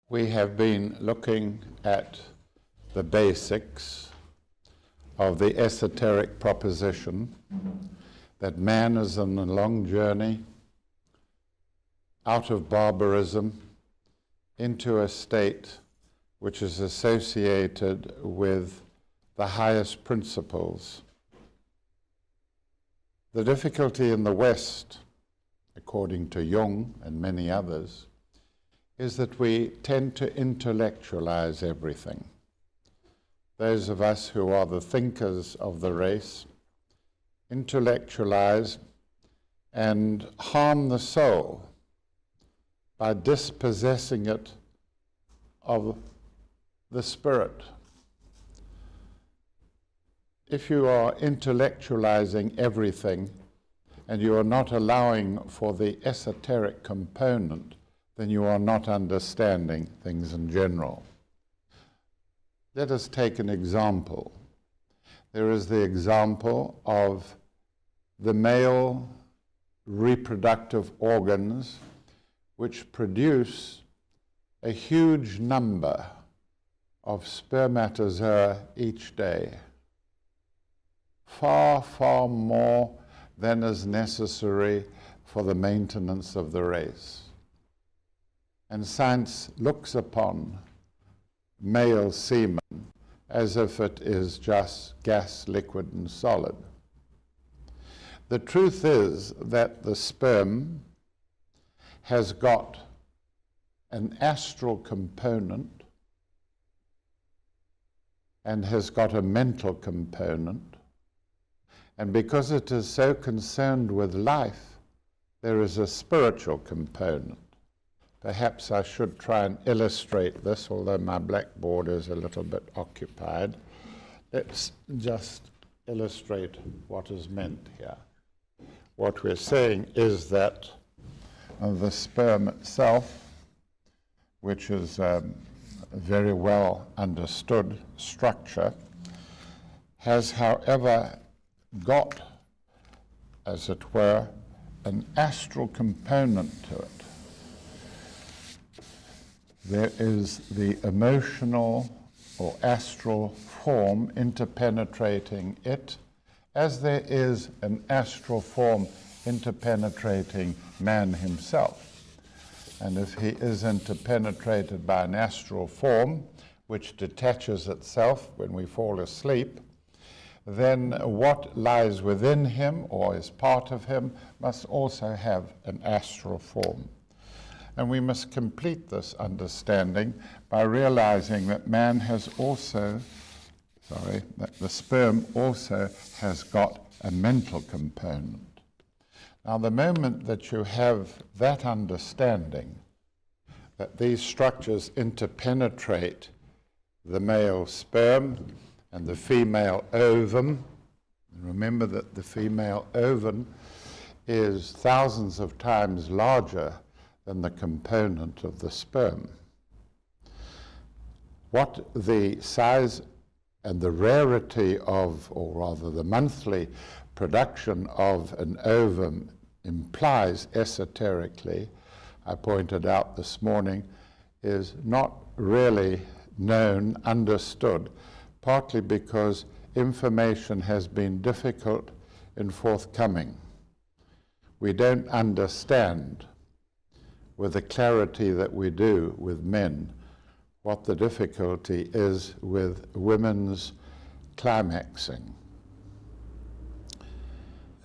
We have been looking at the basics of the esoteric proposition that man is on a long journey out of barbarism into a state which is associated with the highest principles. The difficulty in the West, according to Jung and many others, is that we tend to intellectualize everything. Those of us who are the thinkers of the race intellectualize and harm the soul by dispossessing it of the spirit. If you are intellectualizing everything and you are not allowing for the esoteric component, then you are not understanding things in general. Let us take an example. There is the example of the male reproductive organs which produce a huge number of spermatozoa each day, far, far more than is necessary for the maintenance of the race. And science looks upon male semen as if it is just gas, liquid, and solid. The truth is that the sperm has got an astral component and has got a mental component. And because it is so concerned with life, there is a spiritual component. Perhaps I should try and illustrate this, although my blackboard is a little bit occupied. Let's just illustrate what is meant here. What we're saying is that the sperm itself, which is a very well understood structure, has, however, got, as it were, an astral component to it. There is the emotional or astral form interpenetrating it, as there is an astral form interpenetrating man himself. And if he is interpenetrated by an astral form, which detaches itself when we fall asleep, then what lies within him or is part of him must also have an astral form. And we must complete this understanding by realizing that man has also, that the sperm also has got a mental component. Now, the moment that you have that understanding, that these structures interpenetrate the male sperm and the female ovum, and remember that the female ovum is thousands of times larger than the component of the sperm. What the size and the rarity of, or rather the monthly production of an ovum implies esoterically, I pointed out this morning, is not really known, understood, partly because information has been difficult in forthcoming. We don't understand with the clarity that we do with men what the difficulty is with women's climaxing.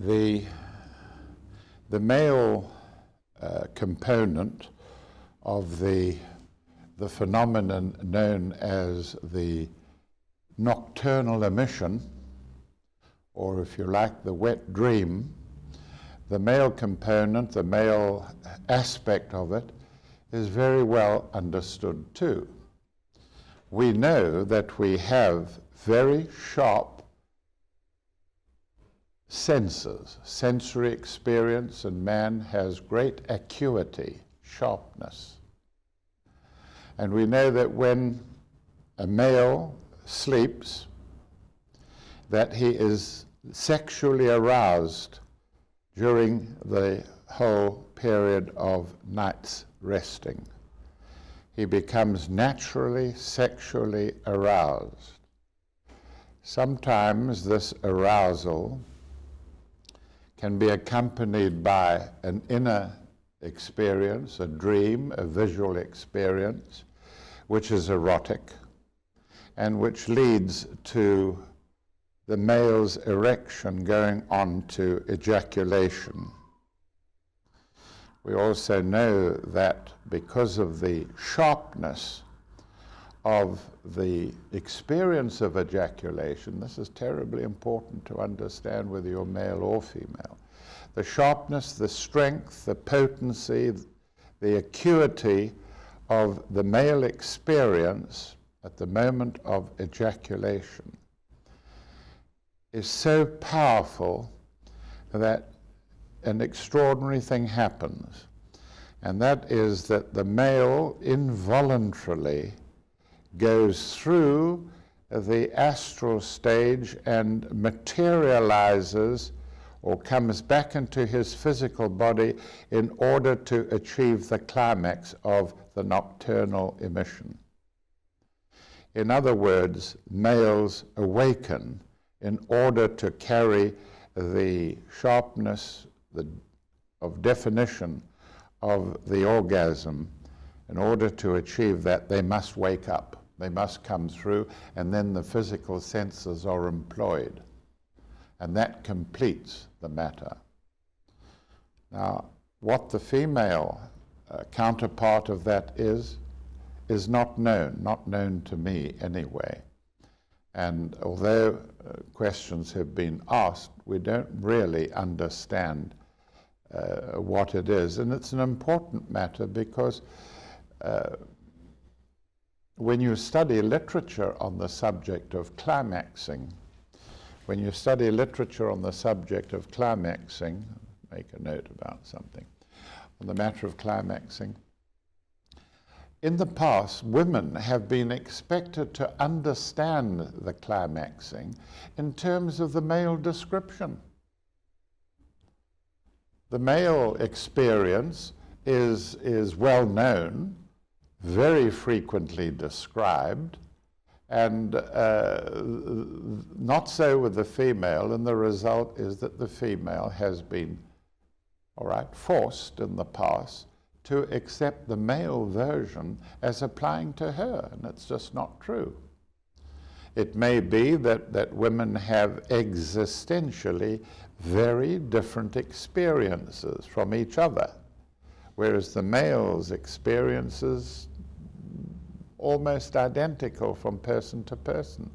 The male component of the phenomenon known as the nocturnal emission, or if you like, the wet dream, the male component, the male aspect of it, is very well understood too. We know that we have very sharp senses, sensory experience, and man has great acuity, sharpness. And we know that when a male sleeps, that he is sexually aroused during the whole period of night's resting. he becomes naturally sexually aroused. Sometimes this arousal can be accompanied by an inner experience, a dream, a visual experience, which is erotic, and which leads to the male's erection going on to ejaculation. We also know that because of the sharpness of the experience of ejaculation, this is terribly important to understand whether you're male or female, the sharpness, the strength, the potency, the acuity of the male experience at the moment of ejaculation is so powerful that an extraordinary thing happens, and that is that the male involuntarily goes through the astral stage and materializes or comes back into his physical body in order to achieve the climax of the nocturnal emission. In other words, males awaken in order to carry the sharpness of definition of the orgasm. In order to achieve that, they must wake up. They must come through, and then the physical senses are employed. And that completes the matter. Now, what the female counterpart of that is not known to me anyway. And although questions have been asked, we don't really understand what it is. And it's an important matter because when you study literature on the subject of climaxing, make a note about something, on the matter of climaxing, in the past, women have been expected to understand the climaxing in terms of the male description. The male experience is well known, very frequently described, and not so with the female, and the result is that the female has been, forced in the past to accept the male version as applying to her, and it's just not true. It may be that women have existentially very different experiences from each other, whereas the male's experiences almost identical from person to person.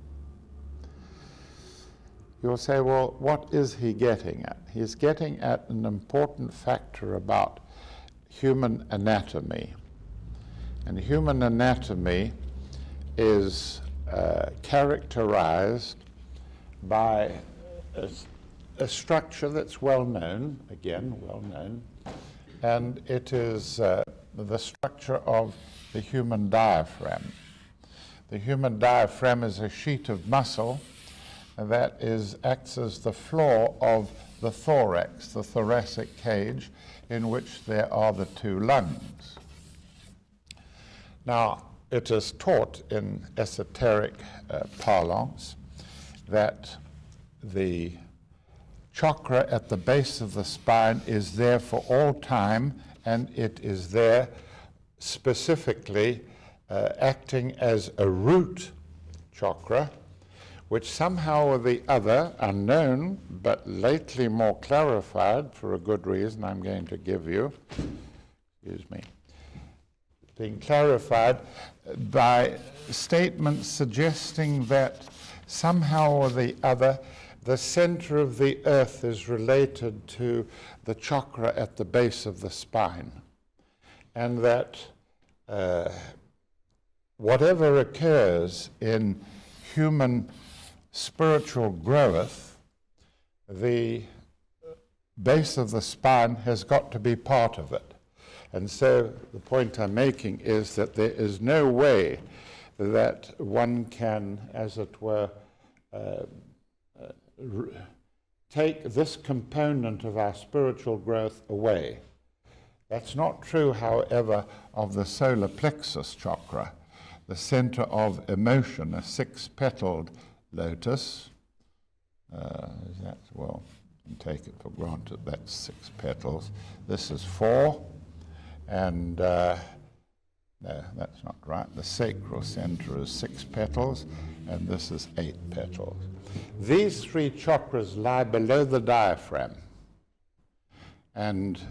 You'll say, well, what is he getting at? He's getting at an important factor about human anatomy. And human anatomy is characterized by a structure that's well known, and it is the structure of the human diaphragm. The human diaphragm is a sheet of muscle that acts as the floor of the thorax, the thoracic cage, in which there are the two lungs. Now, it is taught in esoteric parlance that the chakra at the base of the spine is there for all time, and it is there specifically acting as a root chakra, which somehow or the other, unknown, but lately more clarified for a good reason I'm going to give you, being clarified by statements suggesting that somehow or the other the center of the earth is related to the chakra at the base of the spine, and that whatever occurs in human spiritual growth, the base of the spine has got to be part of it. And so the point I'm making is that there is no way that one can, as it were, take this component of our spiritual growth away. That's not true, however, of the solar plexus chakra, the center of emotion, a six-petaled lotus. Well, you can take it for granted that's 6 petals. This is 4, and no, that's not right. The sacral center is 6 petals, and this is 8 petals. These 3 chakras lie below the diaphragm, and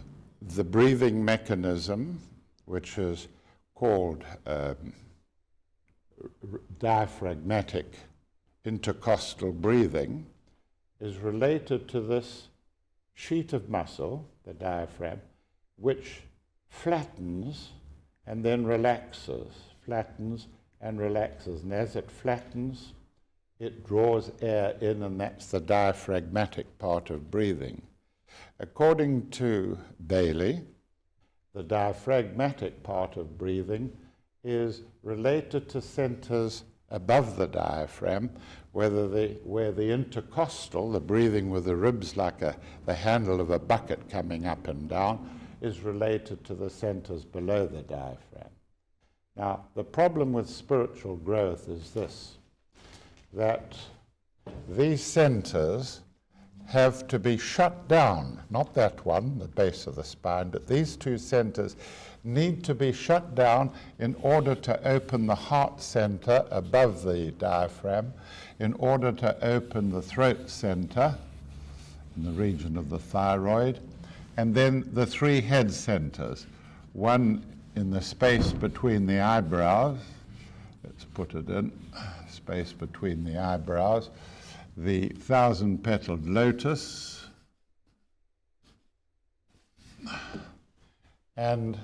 the breathing mechanism, which is called diaphragmatic intercostal breathing, is related to this sheet of muscle, the diaphragm, which flattens and then relaxes, flattens and relaxes. And as it flattens, it draws air in, and that's the diaphragmatic part of breathing. According to Bailey, the diaphragmatic part of breathing is related to centers above the diaphragm, where the intercostal, the breathing with the ribs like the handle of a bucket coming up and down, is related to the centers below the diaphragm. Now, the problem with spiritual growth is this, that these centers have to be shut down, not that one, the base of the spine, but these 2 centers need to be shut down in order to open the heart center above the diaphragm, in order to open the throat center in the region of the thyroid, and then the 3 head centers, one in the space between the eyebrows, let's put it in, space between the eyebrows, the 1,000-petaled lotus, and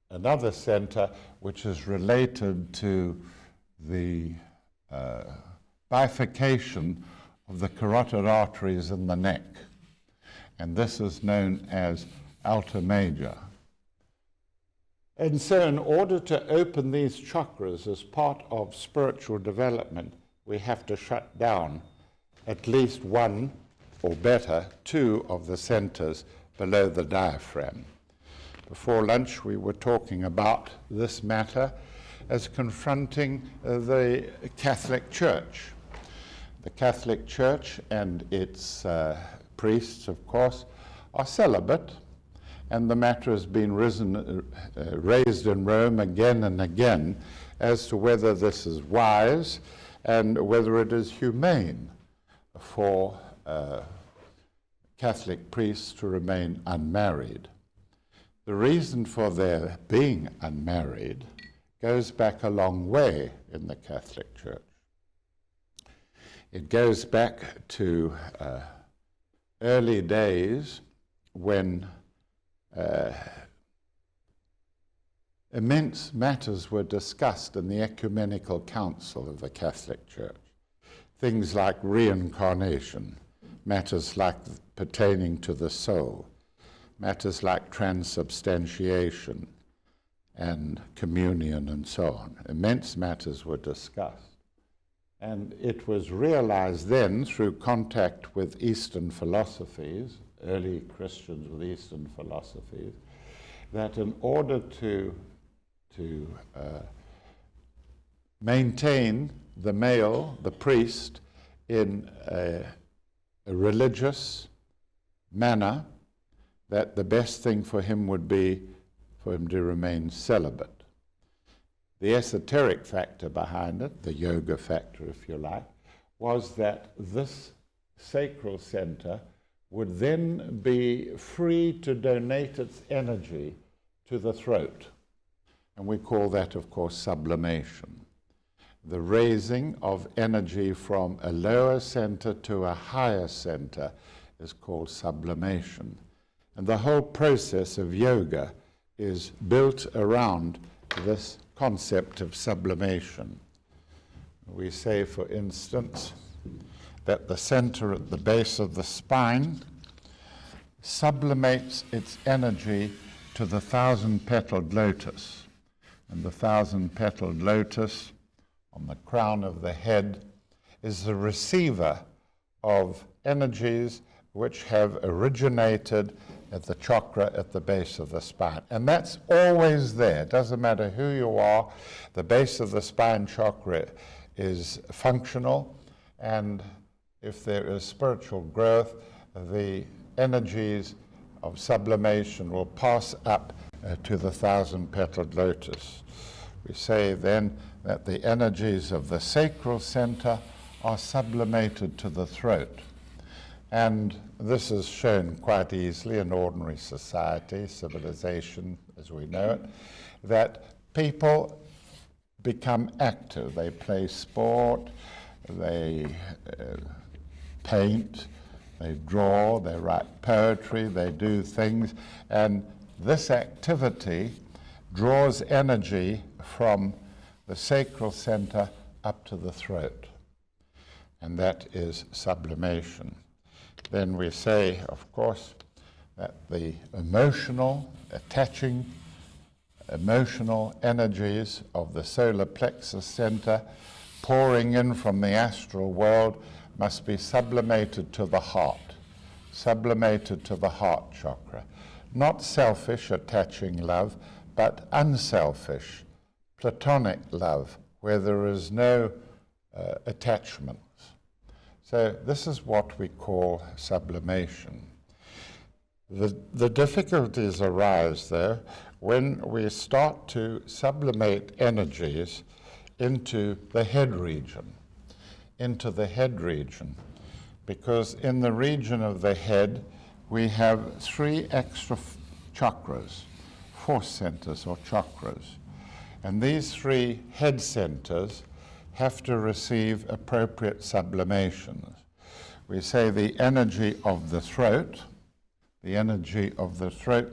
another center which is related to the bifurcation of the carotid arteries in the neck, and this is known as alta major. And so in order to open these chakras as part of spiritual development, we have to shut down at least 1, or better, 2 of the centers below the diaphragm. Before lunch, we were talking about this matter as confronting the Catholic Church. The Catholic Church and its priests, of course, are celibate, and the matter has been raised in Rome again and again as to whether this is wise and whether it is humane for Catholic priests to remain unmarried. The reason for their being unmarried goes back a long way in the Catholic Church. It goes back to early days when immense matters were discussed in the ecumenical council of the Catholic Church. Things like reincarnation, matters like pertaining to the soul, matters like transubstantiation and communion and so on. Immense matters were discussed. And it was realized then through contact with Eastern philosophies, early Christians with Eastern philosophies, that in order to maintain the male, the priest, in a religious manner, that the best thing for him would be for him to remain celibate. The esoteric factor behind it, the yoga factor if you like, was that this sacral center would then be free to donate its energy to the throat. And we call that, of course, sublimation. The raising of energy from a lower center to a higher center is called sublimation. And the whole process of yoga is built around this concept of sublimation. We say, for instance, that the center at the base of the spine sublimates its energy to the 1,000-petaled lotus. And the 1,000-petaled lotus on the crown of the head is the receiver of energies which have originated at the chakra at the base of the spine. And that's always there. It doesn't matter who you are. The base of the spine chakra is functional, and if there is spiritual growth, the energies of sublimation will pass up to the thousand-petaled lotus. We say then that the energies of the sacral center are sublimated to the throat. And this is shown quite easily in ordinary society, civilization as we know it, that people become active. They play sport, they paint, they draw, they write poetry, they do things, and this activity draws energy from the sacral center up to the throat, and that is sublimation. Then we say, of course, that the attaching emotional energies of the solar plexus center pouring in from the astral world must be sublimated to the heart chakra. Not selfish, attaching love, but unselfish, platonic love, where there is no attachments. So this is what we call sublimation. The difficulties arise, though, when we start to sublimate energies into the head region, because in the region of the head we have 3 extra chakras, force centers or chakras, and these 3 head centers have to receive appropriate sublimations. We say the energy of the throat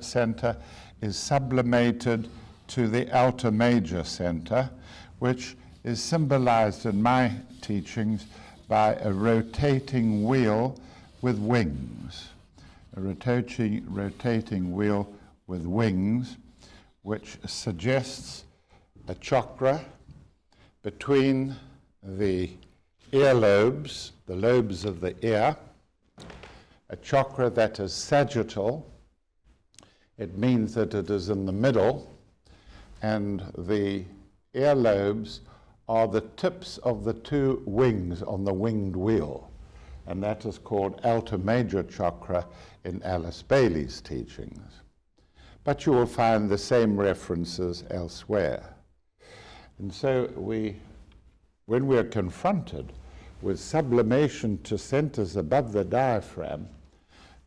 center is sublimated to the outer major center, which is symbolized in my teachings by a rotating wheel with wings. A rotating wheel with wings, which suggests a chakra between the earlobes, the lobes of the ear, a chakra that is sagittal. It means that it is in the middle, and the earlobes are the tips of the 2 wings on the winged wheel, and that is called outer major chakra in Alice Bailey's teachings. But you will find the same references elsewhere. And so when we are confronted with sublimation to centers above the diaphragm,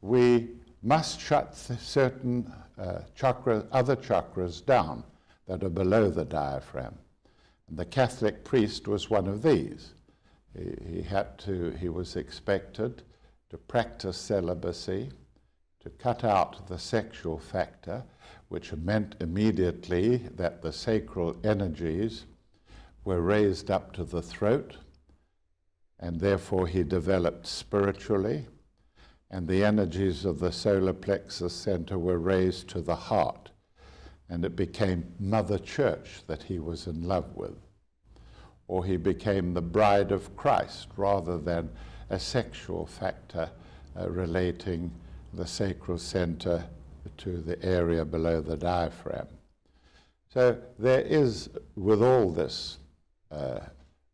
we must shut certain other chakras down that are below the diaphragm. And the Catholic priest was one of these. He was expected to practice celibacy, to cut out the sexual factor, which meant immediately that the sacral energies were raised up to the throat, and therefore he developed spiritually, and the energies of the solar plexus center were raised to the heart, and it became Mother Church that he was in love with. Or he became the bride of Christ rather than a sexual factor relating the sacral center to the area below the diaphragm. So there is, with all this,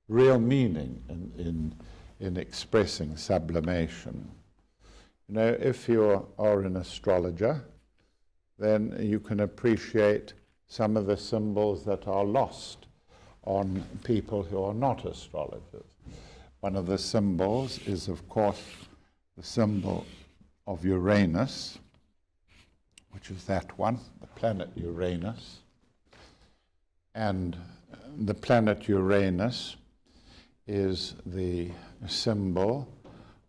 real meaning in expressing sublimation. You know, if you are an astrologer, then you can appreciate some of the symbols that are lost on people who are not astrologers. One of the symbols is, of course, the symbol of Uranus, which is that one, the planet Uranus. And the planet Uranus is the symbol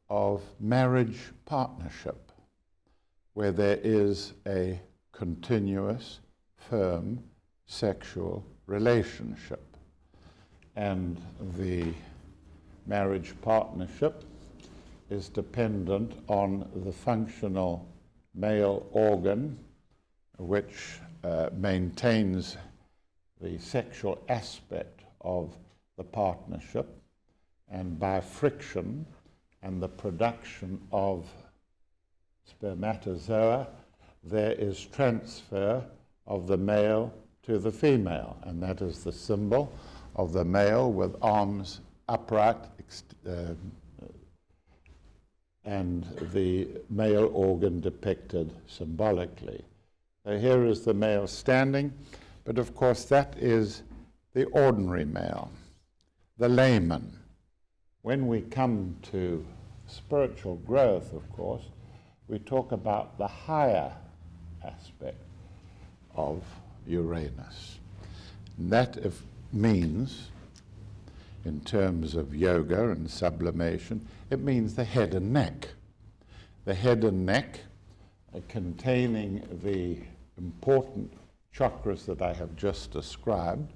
of marriage partnership, where there is a continuous, firm sexual relationship. And the marriage partnership is dependent on the functional male organ, which maintains the sexual aspect of the partnership, and by friction and the production of spermatozoa there is transfer of the male to the female, and that is the symbol of the male with arms upright and the male organ depicted symbolically. So here is the male standing, but of course that is the ordinary male, the layman. When we come to spiritual growth, of course, we talk about the higher aspect of Uranus. And that means, in terms of yoga and sublimation, it means the head and neck. The head and neck containing the important chakras that I have just described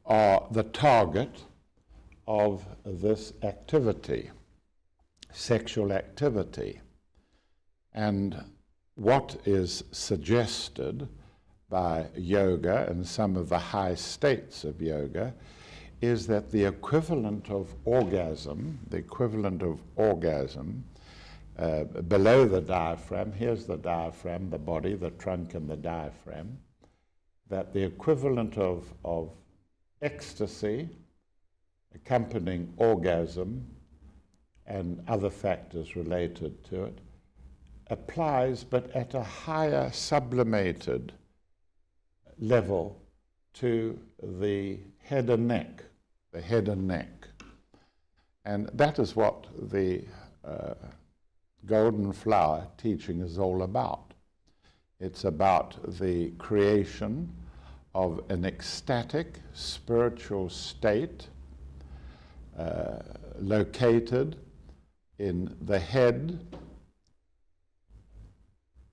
are the target of this activity, sexual activity. And what is suggested by yoga and some of the high states of yoga is that the equivalent of orgasm, below the diaphragm, here's the diaphragm, the body, the trunk and the diaphragm, that the equivalent of ecstasy accompanying orgasm and other factors related to it applies, but at a higher sublimated level, to the head and neck, And that is what the Golden Flower teaching is all about. It's about the creation of an ecstatic spiritual state located in the head,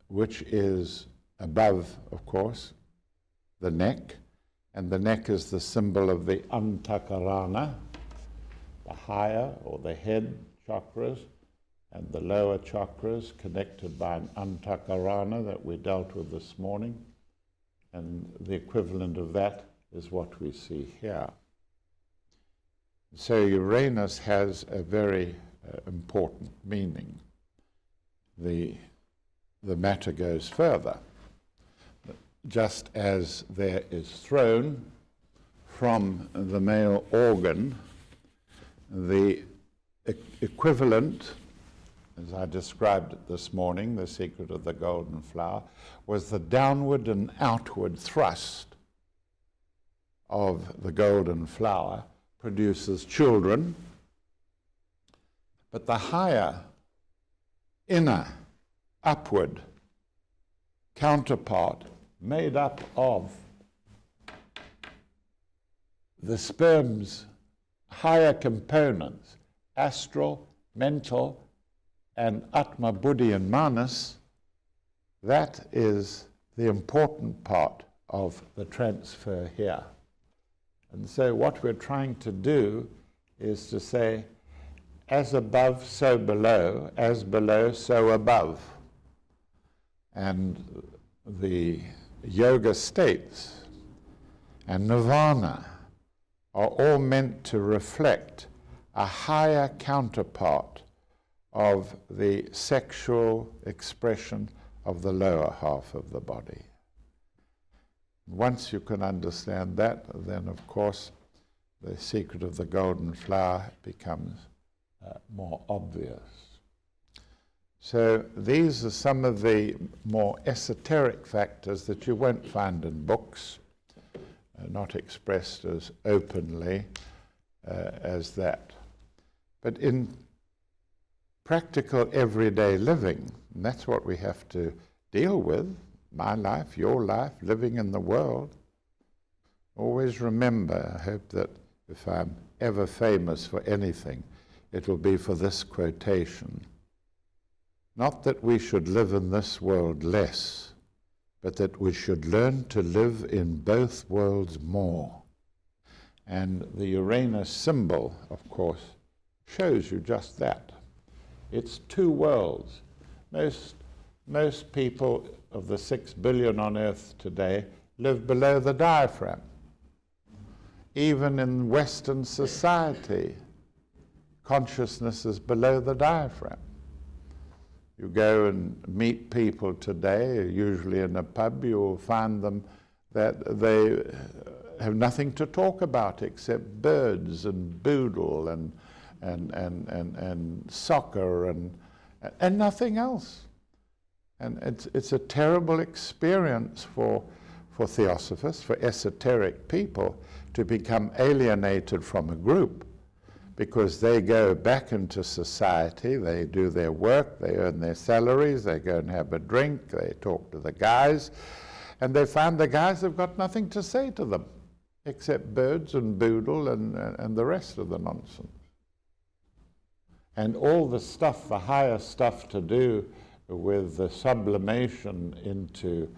which is above, of course, the neck, and the neck is the symbol of the Antakarana, the higher or the head chakras, and the lower chakras connected by an Antakarana that we dealt with this morning, and the equivalent of that is what we see here. So Uranus has a very important meaning. The matter goes further. Just as there is thrown from the male organ the equivalent, as I described it this morning, the secret of the golden flower, was the downward and outward thrust of the golden flower produces children, but the higher, inner, upward counterpart made up of the sperm's higher components, astral, mental, and Atma, Buddhi, and Manas, that is the important part of the transfer here. And so what we're trying to do is to say, as above, so below, as below, so above. And the yoga states and nirvana are all meant to reflect a higher counterpart of the sexual expression of the lower half of the body. Once you can understand that, then of course the secret of the golden flower becomes more obvious. So these are some of the more esoteric factors that you won't find in books, not expressed as openly as that. But in practical everyday living, and that's what we have to deal with, my life, your life, living in the world, always remember, I hope that if I'm ever famous for anything, it will be for this quotation. Not that we should live in this world less, but that we should learn to live in both worlds more. And the Uranus symbol, of course, shows you just that. It's two worlds. Most people of the 6 billion on Earth today live below the diaphragm. Even in Western society, consciousness is below the diaphragm. You go and meet people today, usually in a pub, you'll find them that they have nothing to talk about except birds and boodle and soccer and nothing else. And it's a terrible experience for theosophists, for esoteric people, to become alienated from a group, because they go back into society, they do their work, they earn their salaries, they go and have a drink, they talk to the guys, and they find the guys have got nothing to say to them except birds and boodle and the rest of the nonsense. And all the stuff, the higher stuff to do with the sublimation into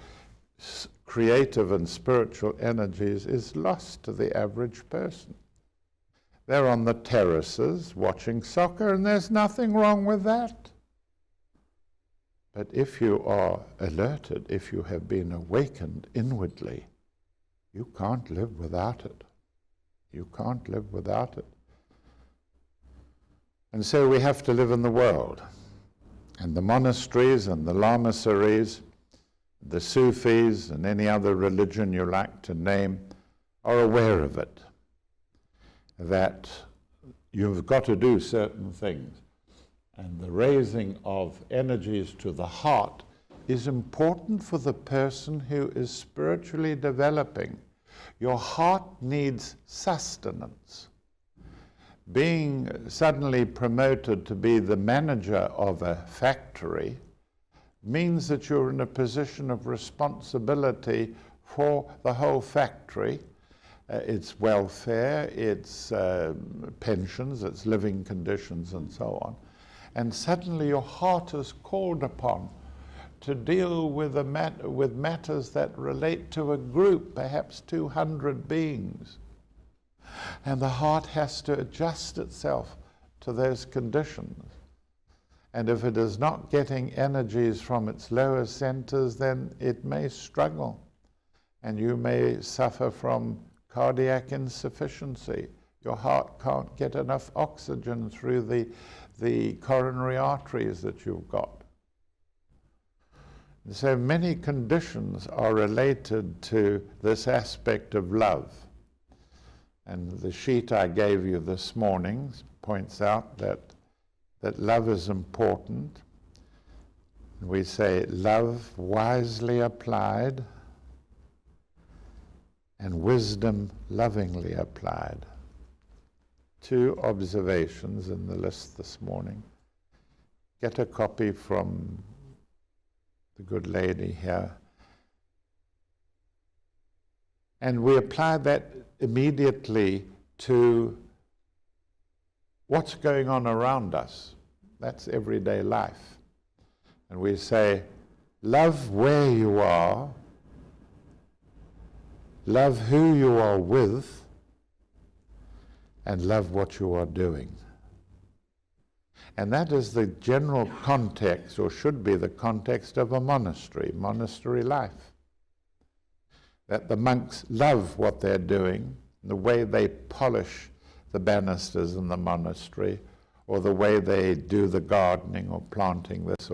creative and spiritual energies is lost to the average person. They're on the terraces watching soccer, and there's nothing wrong with that. But if you are alerted, if you have been awakened inwardly, you can't live without it. You can't live without it. And so we have to live in the world. And the monasteries and the lamaseries, the Sufis and any other religion you like to name are aware of it, that you've got to do certain things. And the raising of energies to the heart is important for the person who is spiritually developing. Your heart needs sustenance. Being suddenly promoted to be the manager of a factory means that you're in a position of responsibility for the whole factory, its welfare, its pensions, its living conditions, and so on. And suddenly your heart is called upon to deal with matters that relate to a group, perhaps 200 beings. And the heart has to adjust itself to those conditions. And if it is not getting energies from its lower centers, then it may struggle. And you may suffer from cardiac insufficiency. Your heart can't get enough oxygen through the coronary arteries that you've got. And so many conditions are related to this aspect of love. And the sheet I gave you this morning points out that love is important. We say love wisely applied and wisdom lovingly applied. 2 observations in the list this morning. Get a copy from the good lady here. And we apply that immediately to what's going on around us. That's everyday life. And we say, love where you are, love who you are with, and love what you are doing. And that is the general context, or should be the context, of a monastery life. That the monks love what they're doing, the way they polish the banisters in the monastery, or the way they do the gardening or planting this.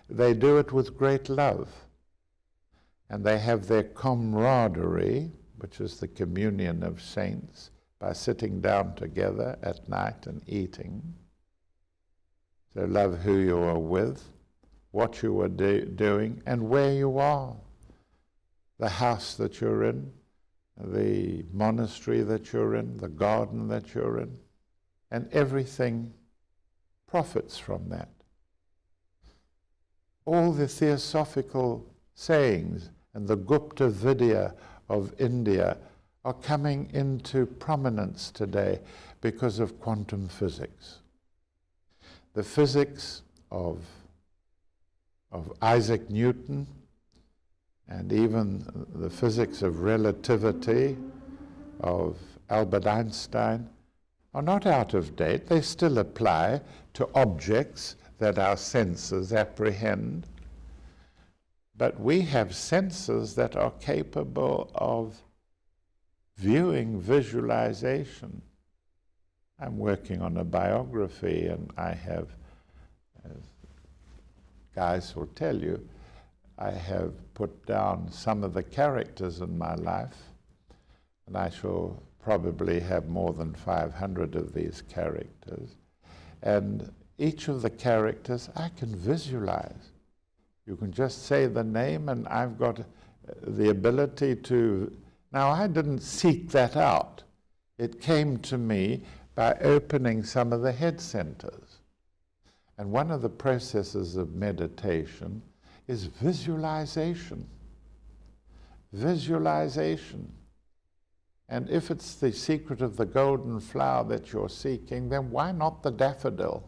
They do it with great love. And they have their camaraderie, which is the communion of saints, by sitting down together at night and eating. So love who you are with, what you are doing, and where you are. The house that you're in, the monastery that you're in, the garden that you're in, and everything profits from that. All the theosophical sayings and the Gupta Vidya of India are coming into prominence today because of quantum physics. The physics of Isaac Newton, and even the physics of relativity of Albert Einstein are not out of date. They still apply to objects that our senses apprehend. But we have senses that are capable of viewing visualization. I'm working on a biography, and I have guys will tell you, I have put down some of the characters in my life, and I shall probably have more than 500 of these characters. And each of the characters I can visualize. You can just say the name, and I've got the ability to... Now, I didn't seek that out. It came to me by opening some of the head centers. And one of the processes of meditation is visualization. Visualization. And if it's the secret of the golden flower that you're seeking, then why not the daffodil?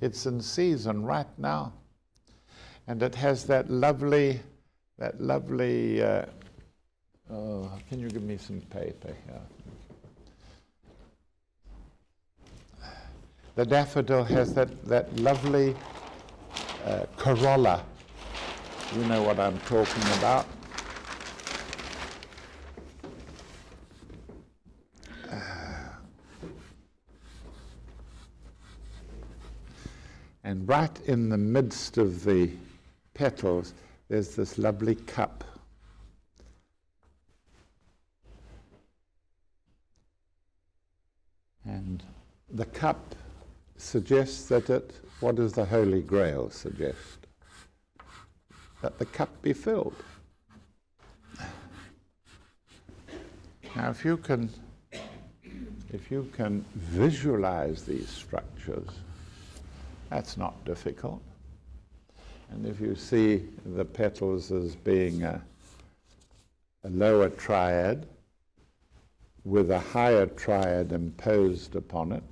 It's in season right now. And it has that lovely, can you give me some paper here? The daffodil has that lovely corolla. You know what I'm talking about. And right in the midst of the petals, there's this lovely cup. And the cup suggests that what does the Holy Grail suggest? That the cup be filled. Now, if you can visualize these structures, that's not difficult. And if you see the petals as being a lower triad with a higher triad imposed upon it,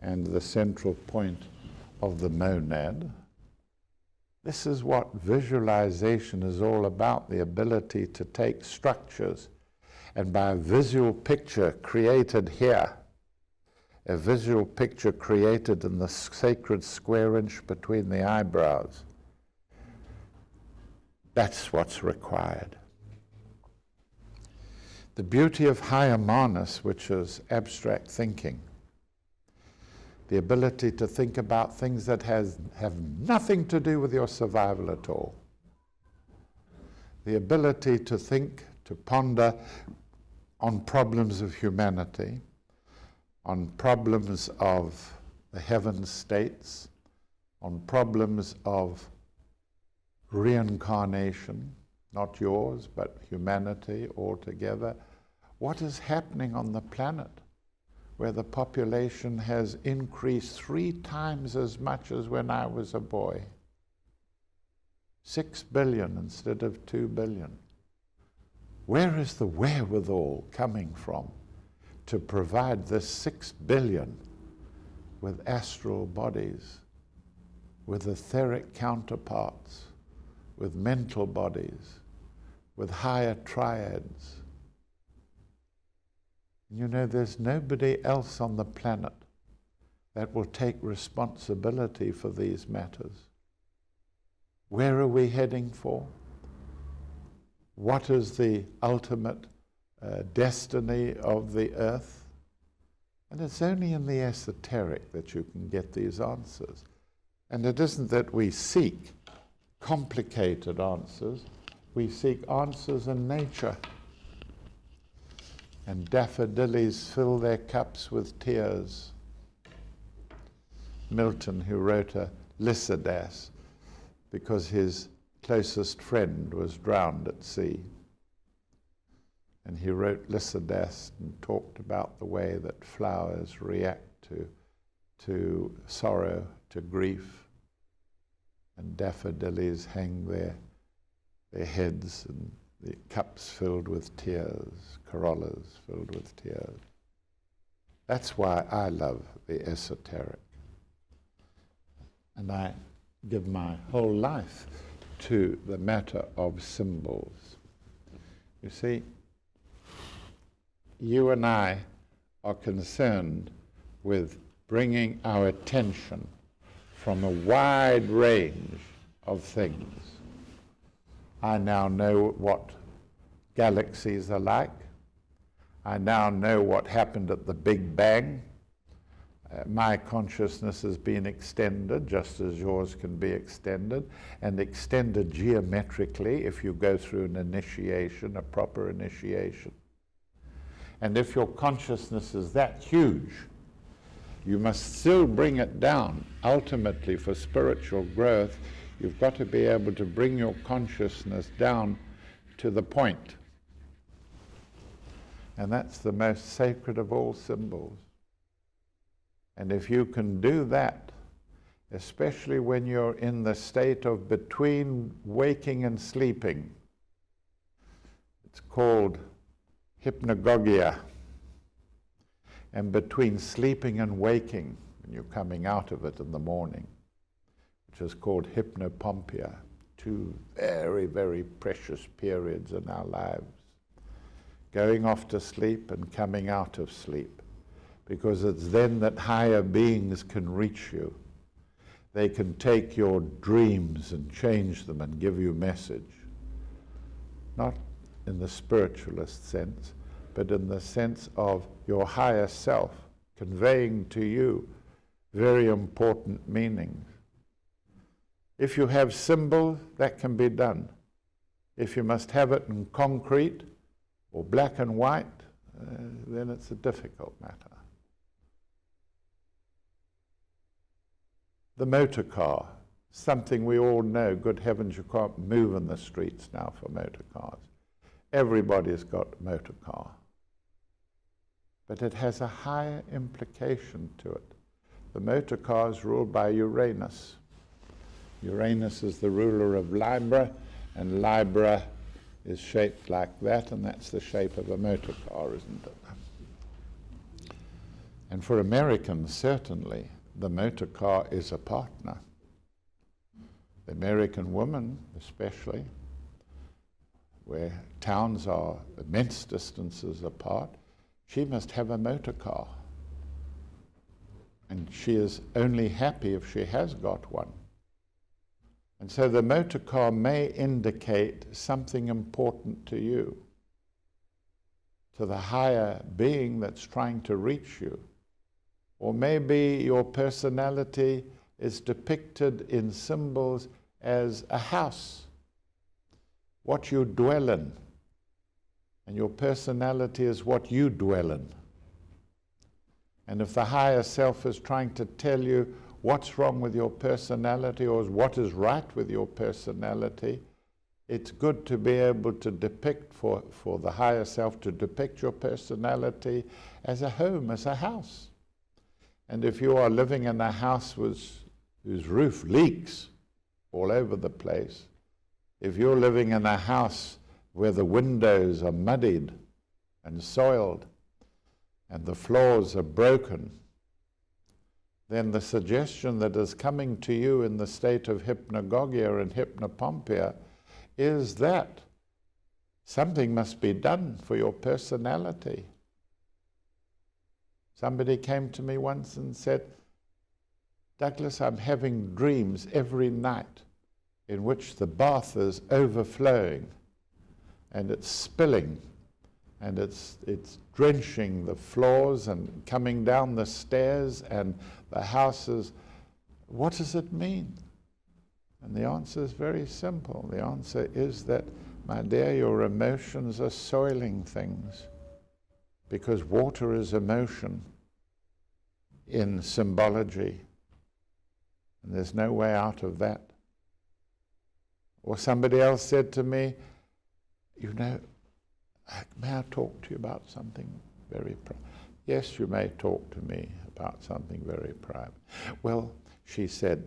and the central point of the monad, this is what visualization is all about, the ability to take structures and by a visual picture created here, a visual picture created in the sacred square inch between the eyebrows. That's what's required. The beauty of higher manas, which is abstract thinking, the ability to think about things that have nothing to do with your survival at all. The ability to think, to ponder on problems of humanity, on problems of the heaven states, on problems of reincarnation, not yours, but humanity altogether. What is happening on the planet where the population has increased 3 times as much as when I was a boy? 6 billion instead of 2 billion. Where is the wherewithal coming from to provide this 6 billion with astral bodies, with etheric counterparts, with mental bodies, with higher triads? You know, there's nobody else on the planet that will take responsibility for these matters. Where are we heading for? What is the ultimate destiny of the earth? And it's only in the esoteric that you can get these answers. And it isn't that we seek complicated answers, we seek answers in nature. And daffodillies fill their cups with tears. Milton, who wrote a Lycidas because his closest friend was drowned at sea. And he wrote Lycidas and talked about the way that flowers react to sorrow, to grief. And daffodillies hang their heads and the cups filled with tears, corollas filled with tears. That's why I love the esoteric. And I give my whole life to the matter of symbols. You see, you and I are concerned with bringing our attention from a wide range of things. I now know what galaxies are like. I now know what happened at the Big Bang. My consciousness has been extended just as yours can be extended, and extended geometrically if you go through an initiation, a proper initiation. And if your consciousness is that huge, you must still bring it down. Ultimately, for spiritual growth, you've got to be able to bring your consciousness down to the point. And that's the most sacred of all symbols. And if you can do that, especially when you're in the state of between waking and sleeping, it's called hypnagogia. And between sleeping and waking, when you're coming out of it in the morning, which is called hypnopompia, two very, very precious periods in our lives. Going off to sleep and coming out of sleep, because it's then that higher beings can reach you. They can take your dreams and change them and give you message. Not in the spiritualist sense, but in the sense of your higher self conveying to you very important meanings. If you have symbol, that can be done. If you must have it in concrete or black and white, then it's a difficult matter. The motor car, something we all know. Good heavens, you can't move in the streets now for motor cars. Everybody's got a motor car. But it has a higher implication to it. The motor car is ruled by Uranus. Uranus is the ruler of Libra, and Libra is shaped like that, and that's the shape of a motor car, isn't it? And for Americans, certainly, the motor car is a partner. The American woman, especially, where towns are immense distances apart, she must have a motor car. And she is only happy if she has got one. And so the motor car may indicate something important to you, to the higher being that's trying to reach you. Or maybe your personality is depicted in symbols as a house, what you dwell in. And your personality is what you dwell in. And if the higher self is trying to tell you what's wrong with your personality or what is right with your personality, it's good to be able to depict, for the higher self to depict your personality as a home, as a house. And if you are living in a house whose roof leaks all over the place, if you're living in a house where the windows are muddied and soiled and the floors are broken, then the suggestion that is coming to you in the state of hypnagogia and hypnopompia is that something must be done for your personality. Somebody came to me once and said, "Douglas, I'm having dreams every night in which the bath is overflowing and it's spilling and it's drenching the floors and coming down the stairs and the houses. What does it mean?" And the answer is very simple. The answer is that, my dear, your emotions are soiling things, because water is emotion in symbology, and there's no way out of that. Or somebody else said to me, "You know, may I talk to you about something very private?" "Yes, you may talk to me about something very private." "Well," she said,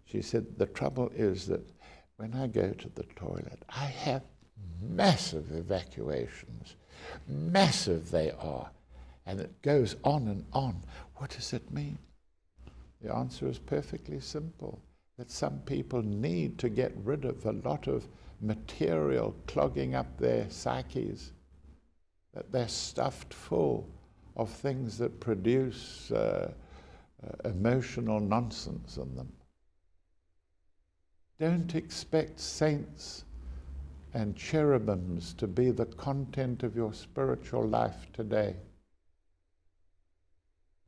"the trouble is that when I go to the toilet, I have massive evacuations. Massive they are. And it goes on and on. What does it mean?" The answer is perfectly simple. That some people need to get rid of a lot of material clogging up their psyches. That they're stuffed full of things that produce emotional nonsense in them. Don't expect saints and cherubims to be the content of your spiritual life today.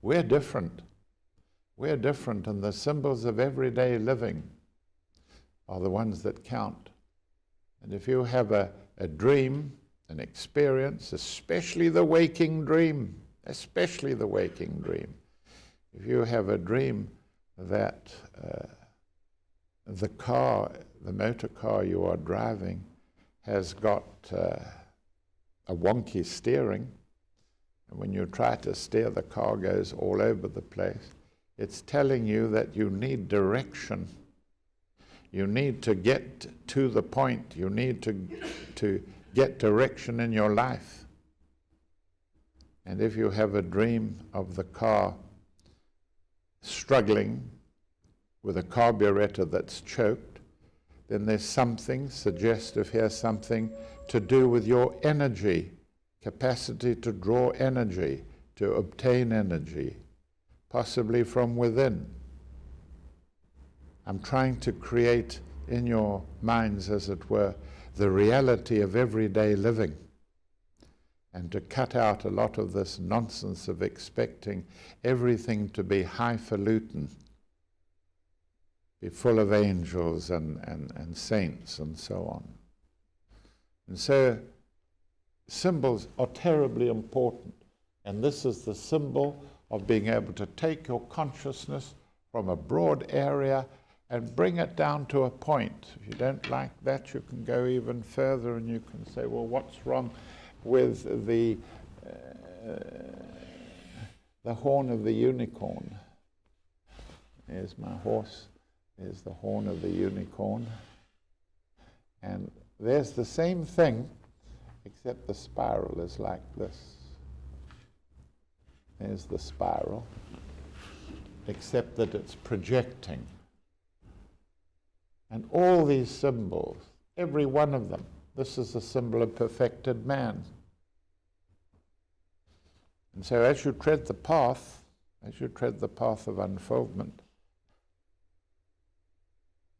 We're different. We're different, and the symbols of everyday living are the ones that count. And if you have a dream, an experience, especially the waking dream, if you have a dream that the motor car you are driving has got a wonky steering, and when you try to steer, the car goes all over the place, it's telling you that you need direction. You need to get to the point. You need to get direction in your life. And if you have a dream of the car struggling with a carburetor that's choked, then there's something suggestive here, something to do with your energy, capacity to draw energy, to obtain energy, possibly from within. I'm trying to create in your minds, as it were, the reality of everyday living, and to cut out a lot of this nonsense of expecting everything to be highfalutin, be full of angels and saints and so on. And so symbols are terribly important, and this is the symbol of being able to take your consciousness from a broad area and bring it down to a point. If you don't like that, you can go even further and you can say, well, what's wrong with the horn of the unicorn? Here's my horse. There's the horn of the unicorn. And there's the same thing, except the spiral is like this. There's the spiral, except that it's projecting. And all these symbols, every one of them, this is a symbol of perfected man. And so as you tread the path of unfoldment,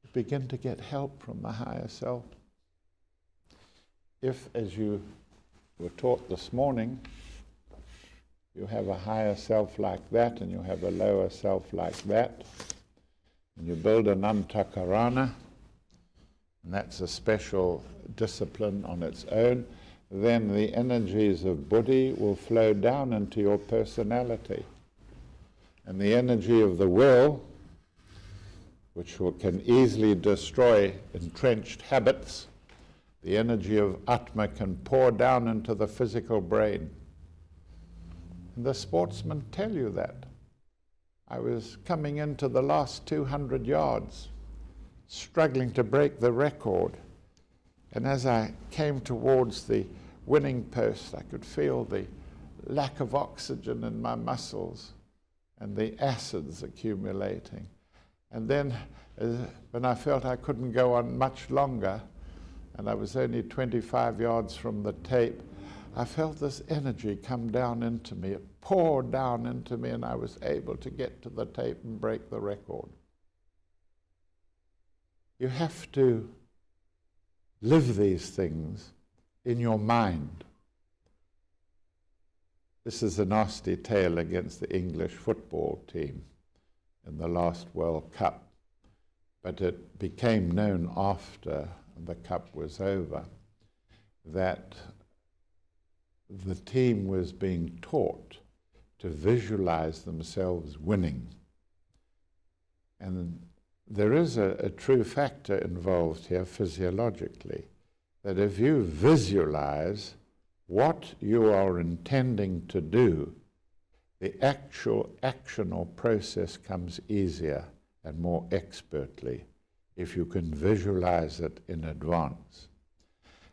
you begin to get help from the higher self. If, as you were taught this morning, you have a higher self like that and you have a lower self like that, and you build an antakarana, and that's a special discipline on its own, then the energies of buddhi will flow down into your personality. And the energy of the will, which can easily destroy entrenched habits, the energy of Atma can pour down into the physical brain. And the sportsmen tell you that. I was coming into the last 200 yards, struggling to break the record. And as I came towards the winning post, I could feel the lack of oxygen in my muscles and the acids accumulating. And then when I felt I couldn't go on much longer, and I was only 25 yards from the tape, I felt this energy come down into me. It poured down into me, and I was able to get to the tape and break the record. You have to live these things in your mind. This is a nasty tale against the English football team in the last World Cup, but it became known after the cup was over that the team was being taught to visualize themselves winning. And there is a true factor involved here physiologically, that if you visualize what you are intending to do, the actual action or process comes easier and more expertly if you can visualize it in advance.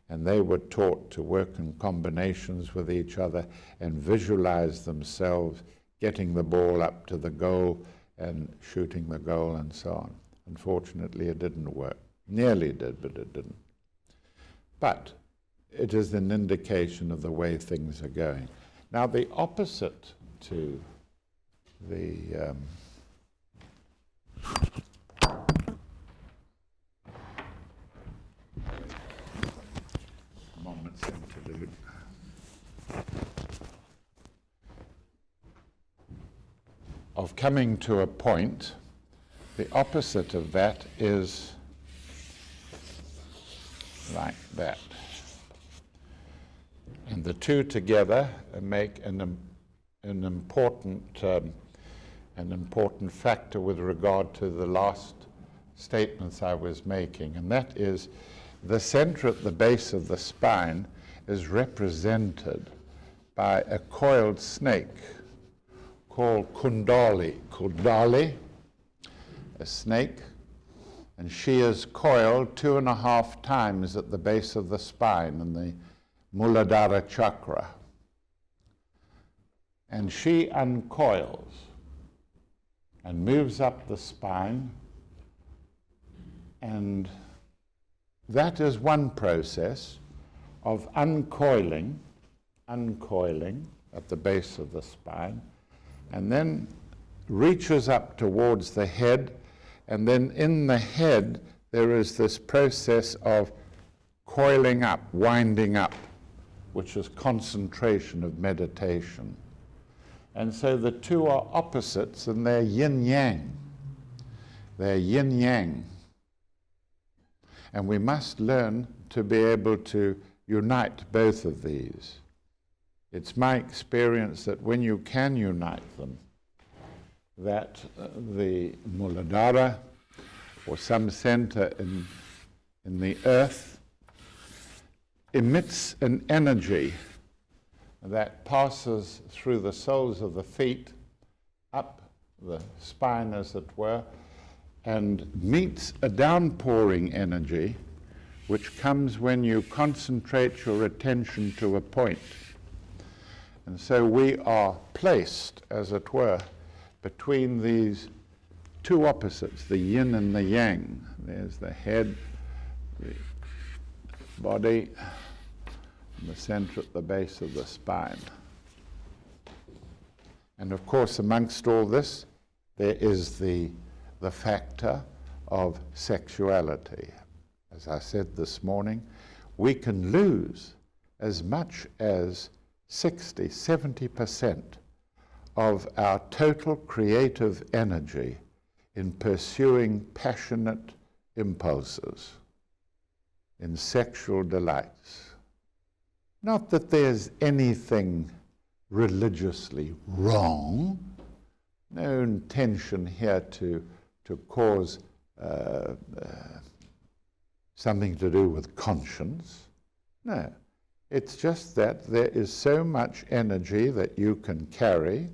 And they were taught to work in combinations with each other and visualize themselves getting the ball up to the goal and shooting the goal and so on. Unfortunately, it didn't work. Nearly did, but it didn't. But it is an indication of the way things are going. Now, the opposite to the moment's interlude. of coming to a point. The opposite of that is like that. And the two together make an important factor with regard to the last statements I was making, and that is the center at the base of the spine is represented by a coiled snake called Kundalini, a snake, and she is coiled 2.5 times at the base of the spine in the Muladhara chakra. And she uncoils and moves up the spine, and that is one process of uncoiling at the base of the spine, and then reaches up towards the head, and then in the head there is this process of coiling up, winding up, which is concentration of meditation. And so the two are opposites, and they're yin-yang. They're yin-yang. And we must learn to be able to unite both of these. It's my experience that when you can unite them, that the Muladhara, or some center in the earth, emits an energy that passes through the soles of the feet, up the spine as it were, and meets a downpouring energy which comes when you concentrate your attention to a point. And so we are placed, as it were, between these two opposites, the yin and the yang. There's the head, the body, and the center at the base of the spine. And of course, amongst all this, there is the factor of sexuality. As I said this morning, we can lose as much as 60-70% of our total creative energy in pursuing passionate impulses, in sexual delights. Not that there's anything religiously wrong, no intention here to cause something to do with conscience. No, it's just that there is so much energy that you can carry,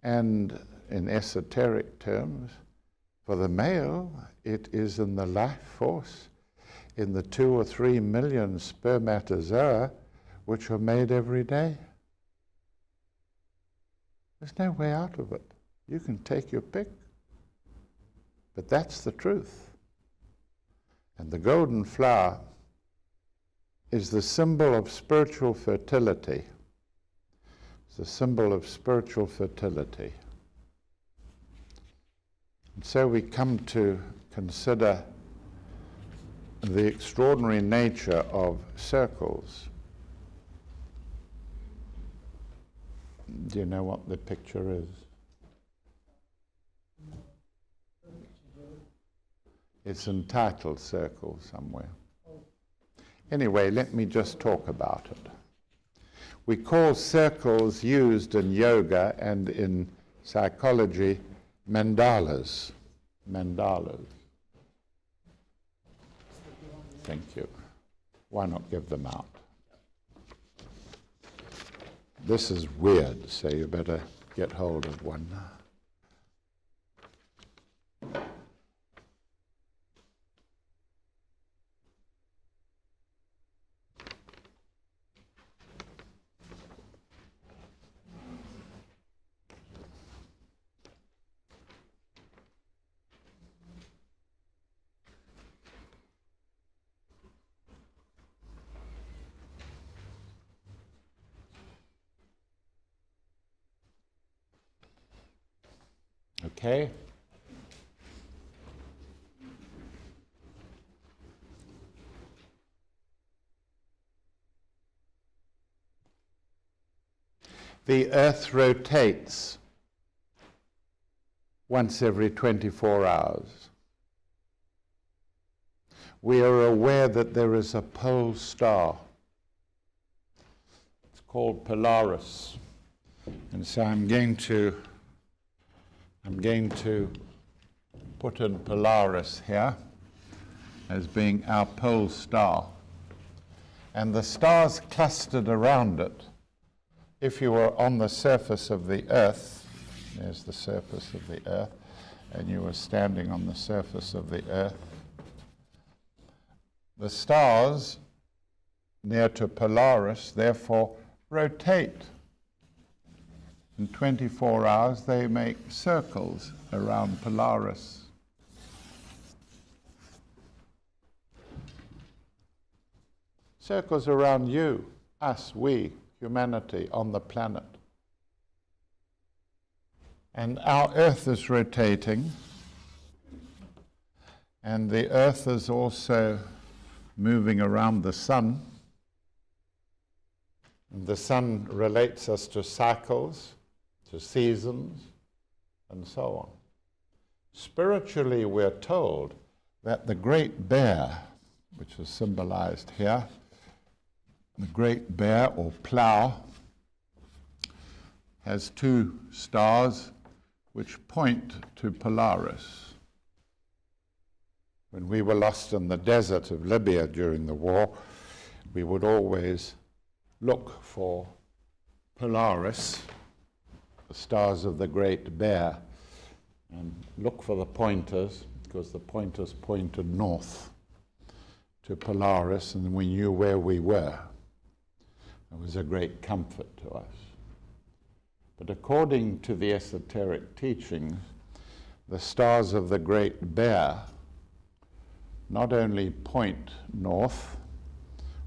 and in esoteric terms, for the male, it is in the life force, in the 2 or 3 million spermatozoa which are made every day. There's no way out of it. You can take your pick. But that's the truth. And the golden flower is the symbol of spiritual fertility. It's the symbol of spiritual fertility. And so we come to consider the extraordinary nature of circles. Do you know what the picture is? It's entitled Circle somewhere. Anyway, let me just talk about it. We call circles used in yoga and in psychology mandalas. Mandalas. Thank you. Why not give them out? This is weird, so you better get hold of one. Okay? The earth rotates once every 24 hours. We are aware that there is a pole star. It's called Polaris. And so I'm going to put in Polaris here as being our pole star. And the stars clustered around it. If you were on the surface of the Earth, there's the surface of the Earth, and you were standing on the surface of the Earth, the stars near to Polaris therefore rotate. In 24 hours they make circles around Polaris. Circles around you, us, we, humanity on the planet. And our Earth is rotating, and the Earth is also moving around the Sun. And the Sun relates us to cycles, to seasons, and so on. Spiritually, we're told that the Great Bear, which is symbolized here, the Great Bear or Plough, has two stars which point to Polaris. When we were lost in the desert of Libya during the war, we would always look for Polaris, the stars of the Great Bear, and look for the pointers, because the pointers pointed north to Polaris, and we knew where we were. It was a great comfort to us. But according to the esoteric teachings, the stars of the Great Bear not only point north,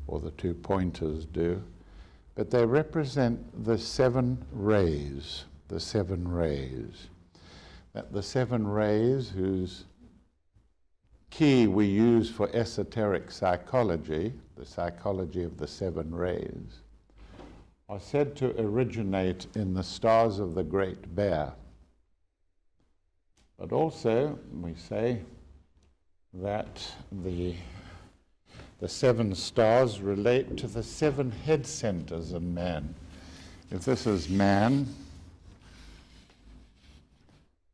or the two pointers do, but they represent the seven rays, the seven rays. That the seven rays, whose key we use for esoteric psychology, the psychology of the seven rays, are said to originate in the stars of the Great Bear. But also, we say that the seven stars relate to the seven head centers in man. If this is man,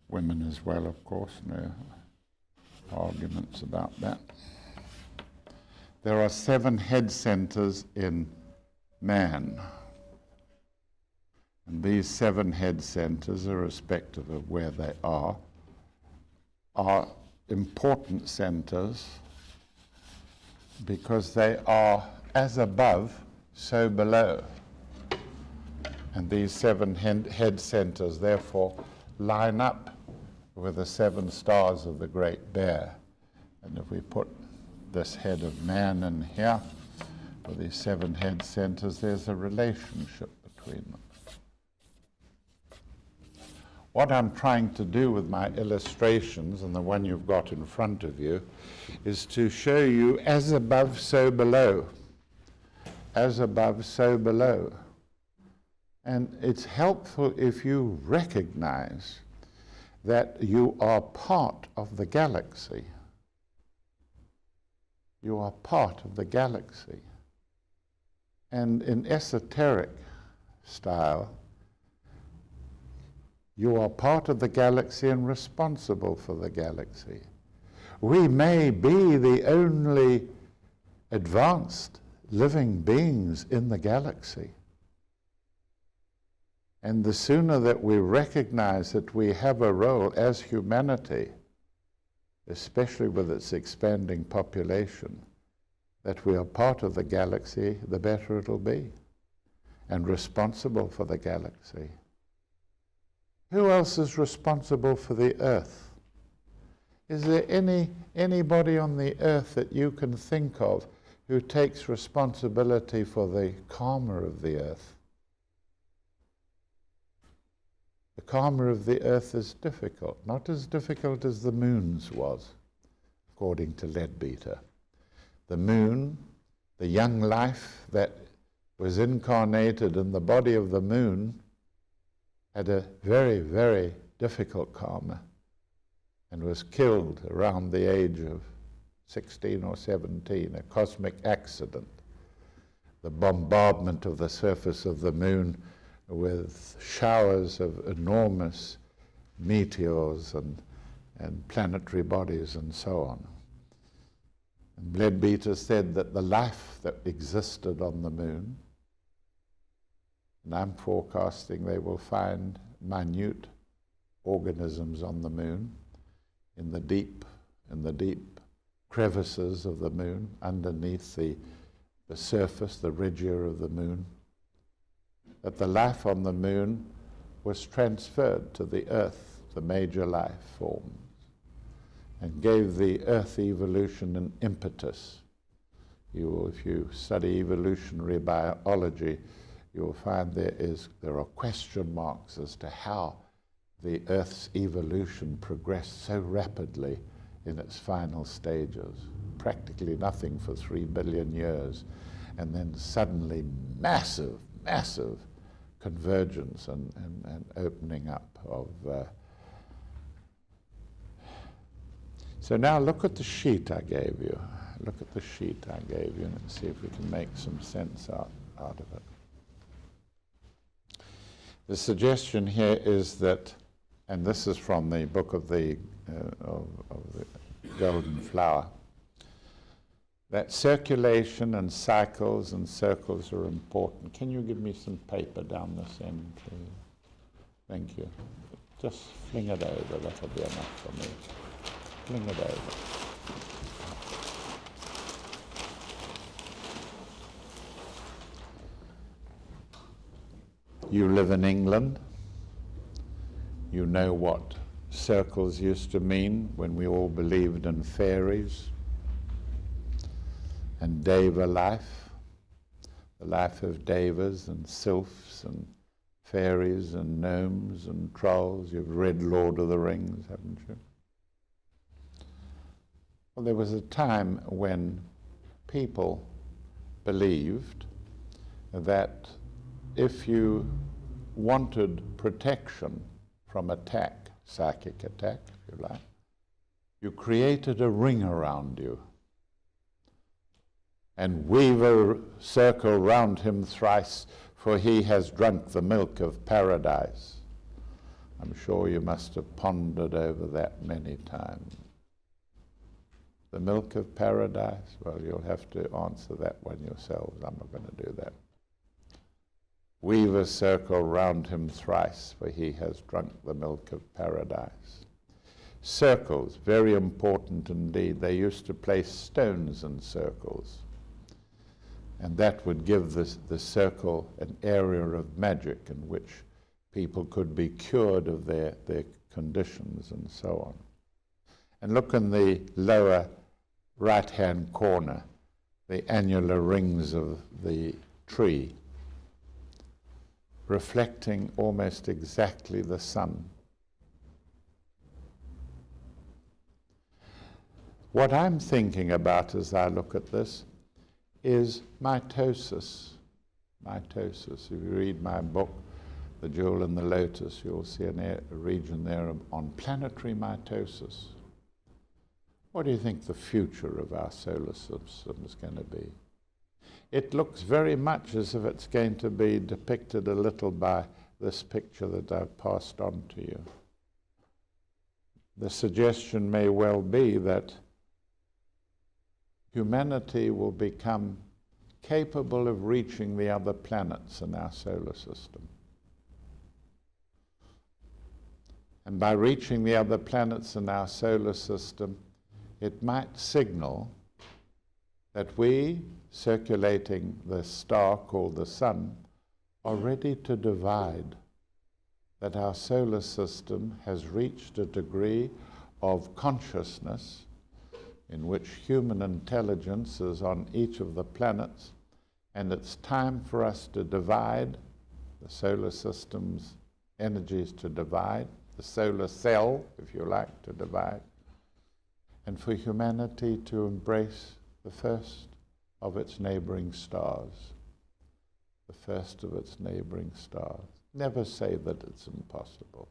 women as well, of course, no arguments about that. There are seven head centers in man. And these seven head centers, irrespective of where they are important centers because they are as above, so below. And these seven head centers therefore line up with the seven stars of the Great Bear. And if we put this head of man in here, with these seven head centers, there's a relationship between them. What I'm trying to do with my illustrations, and the one you've got in front of you, is to show you as above, so below. As above, so below. And it's helpful if you recognize that you are part of the galaxy. You are part of the galaxy. And in esoteric style, you are part of the galaxy and responsible for the galaxy. We may be the only advanced living beings in the galaxy. And the sooner that we recognize that we have a role as humanity, especially with its expanding population, that we are part of the galaxy, the better it'll be, and responsible for the galaxy. Who else is responsible for the earth? Is there anybody on the earth that you can think of who takes responsibility for the karma of the earth? The karma of the earth is difficult, not as difficult as the moon's was, according to Leadbeater. The moon, the young life that was incarnated in the body of the moon, had a very, very difficult karma. and was killed around the age of 16 or 17, a cosmic accident. The bombardment of the surface of the moon with showers of enormous meteors and planetary bodies and so on. And Leadbeater said that the life that existed on the moon, and I'm forecasting they will find minute organisms on the moon in the deep crevices of the moon, underneath the surface, the regia of the moon, that the life on the moon was transferred to the Earth, the major life forms, and gave the Earth evolution an impetus. If you study evolutionary biology, you will find there are question marks as to how the Earth's evolution progressed so rapidly in its final stages. Practically nothing for 3 billion years, and then suddenly massive convergence and opening up of... So now look at the sheet I gave you. Look at the sheet I gave you and see if we can make some sense out of it. The suggestion here is that, and this is from the book of the Golden Flower, that circulation and cycles and circles are important. Can you give me some paper down this end, please? Thank you. Just fling it over, that'll be enough for me. Fling it over. You live in England. You know what circles used to mean when we all believed in fairies and Deva life, the life of Devas and sylphs and fairies and gnomes and trolls. You've read Lord of the Rings, haven't you? Well, there was a time when people believed that if you wanted protection from attack, psychic attack, if you like, you created a ring around you and weave a circle round him thrice, for he has drunk the milk of paradise. I'm sure you must have pondered over that many times. The milk of paradise? Well, you'll have to answer that one yourselves. I'm not going to do that. Weave a circle round him thrice, for he has drunk the milk of paradise. Circles, very important indeed. They used to place stones in circles, and that would give the circle an area of magic in which people could be cured of their conditions and so on. And look in the lower right-hand corner, the annular rings of the tree, reflecting almost exactly the sun. What I'm thinking about as I look at this is mitosis. Mitosis. If you read my book, The Jewel in the Lotus, you'll see a region there on planetary mitosis. What do you think the future of our solar system is going to be? It looks very much as if it's going to be depicted a little by this picture that I've passed on to you. The suggestion may well be that humanity will become capable of reaching the other planets in our solar system. And by reaching the other planets in our solar system, it might signal that we, circulating the star called the sun, are ready to divide, that our solar system has reached a degree of consciousness in which human intelligence is on each of the planets, and it's time for us to divide, the solar system's energies to divide, the solar cell, if you like, to divide, and for humanity to embrace the first of its neighboring stars. The first of its neighboring stars. Never say that it's impossible.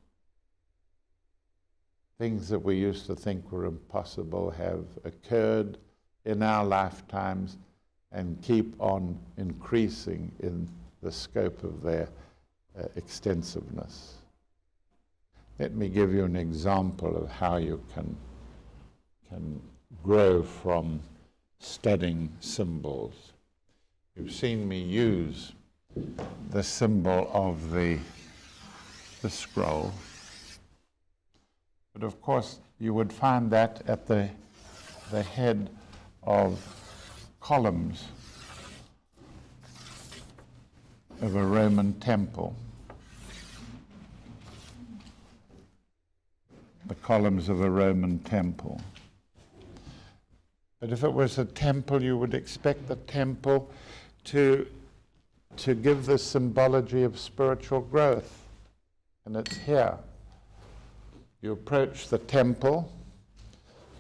things that we used to think were impossible have occurred in our lifetimes and keep on increasing in the scope of their extensiveness. Let me give you an example of how you can grow from studying symbols. You've seen me use the symbol of the scroll, but of course you would find that at the head of columns of a Roman temple. The columns of a Roman temple. But if it was a temple, you would expect the temple to give the symbology of spiritual growth. And it's here. You approach the temple.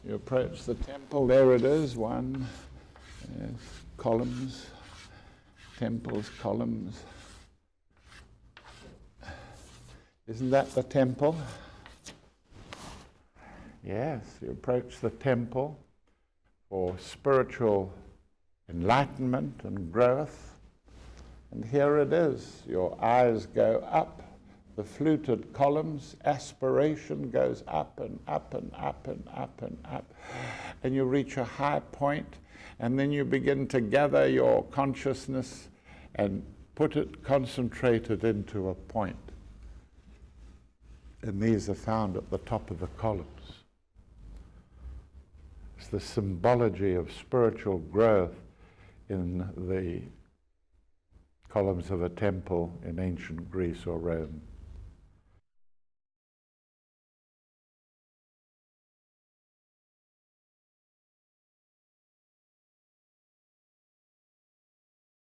There it is, one. Yes, columns. Temples, columns. Isn't that the temple? Yes, you approach the temple for spiritual enlightenment and growth. And here it is. Your eyes go up, the fluted columns, aspiration goes up and up and up and up and up. And you reach a high point, and then you begin to gather your consciousness and concentrate it into a point. And these are found at the top of the columns. It's the symbology of spiritual growth in the columns of a temple in ancient Greece or Rome.